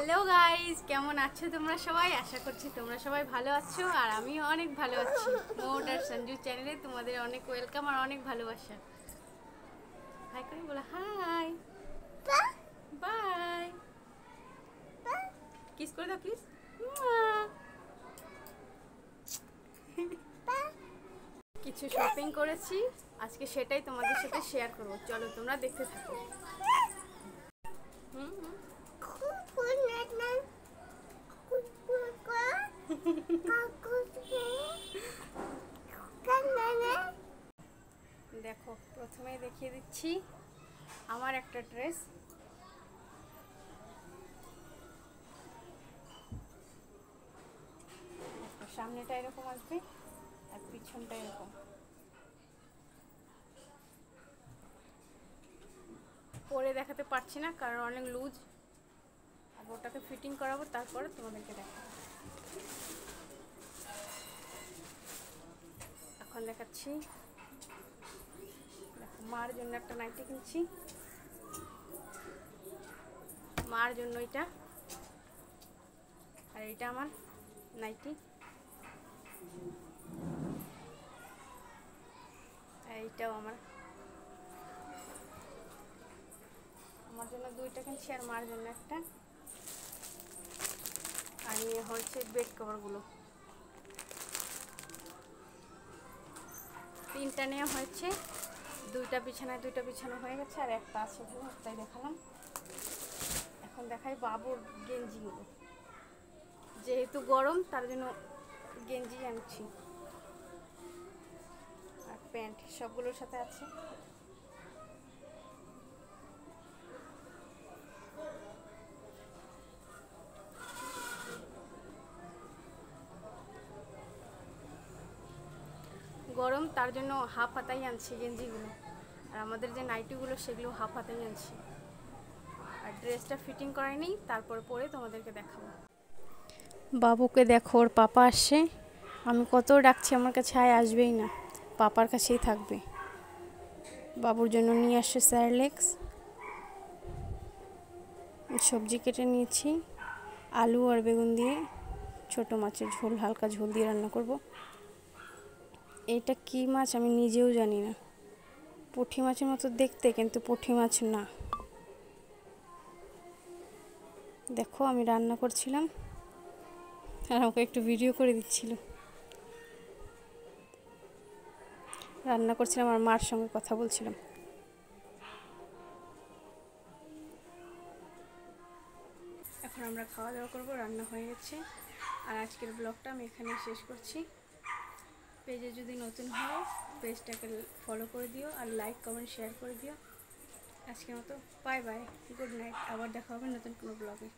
Hello guys, কেমন আছো তোমরা সবাই? আশা করছি তোমরা সবাই ভালো আছো আর আমিও অনেক ভালো আছি। মোড আর সঞ্জু চ্যানেলে তোমাদের অনেক ওয়েলকাম আর অনেক ভালোবাসা। হাই করে বলো, হাই বাই, কিস করে দাও প্লিজ। কিছু শপিং করেছি আজকে, সেটাই তোমাদের সাথে শেয়ার করব। চলো তোমরা দেখতে থাকো। দেখো, প্রথমেই দেখিয়ে দিচ্ছি আমার একটা ড্রেস। সামনেটা এরকম আসবে আর পিছনটা এরকম। পরে দেখাতে পারছি না কারণ অনেক লুজ। আর ওটাকে ফিটিং করাবো, তারপরে তোমাদেরকে দেখাবো। এখন দেখাচ্ছি। দেখো, মার জন্য একটা নাইটি কিনছি। মার জন্য এটা, আর এটা আমার নাইটি। আর এইটাও আমার জন্য দুইটা কিনছি আর মার জন্য একটা। আর নিয়ে হচ্ছে বেড কভারগুলো, তিনটা নেওয়া হয়েছে। দুইটা বিছানা হয়ে গেছে আর একটা আছে, একটাই দেখালাম। এখন দেখাই বাবুর গেঞ্জিগুলো। যেহেতু গরম তার জন্য গেঞ্জি আনছি আর প্যান্ট সবগুলোর সাথে আছে। গরম তার জন্য হাফ হাতাই আনছি গেঞ্জিগুলো, আর আমাদের যে নাইটিগুলো সেগুলো হাফ হাতাই আনছি। আর ড্রেসটা ফিটিং করাই নেই, তারপর পরে তোমাদেরকে দেখাবো। বাবুকে দেখো, ওর পাপা আসছে। আমি কত ডাকছি, আমার কাছে আসবেই না, পাপার কাছেই থাকবে। বাবুর জন্য নিয়ে আসছে স্যারলেক্স। সবজি কেটে নিয়েছি, আলু আর বেগুন দিয়ে ছোট মাছের ঝোল, হালকা ঝোল দিয়ে রান্না করব। এটা কি মাছ আমি নিজেও জানি না। পুঁটি মাছের মতো দেখতে, কিন্তু পুঁটি মাছ না। দেখো, আমি রান্না করছিলাম আর আমাকে একটু ভিডিও করে দিচ্ছিল। রান্না করছিলাম আর মার সঙ্গে কথা বলছিলাম। এখন আমরা খাওয়া দাওয়া করবো, রান্না হয়ে গেছে। আর আজকের ব্লগটা আমি এখানে শেষ করছি। পেজে যদি নতুন হও, পেজটাকে ফলো করে দিও আর লাইক কমেন্ট শেয়ার করে দিও। আজকের মতো বাই বাই, গুড নাইট। আবার দেখা হবে নতুন কোনো ব্লগে।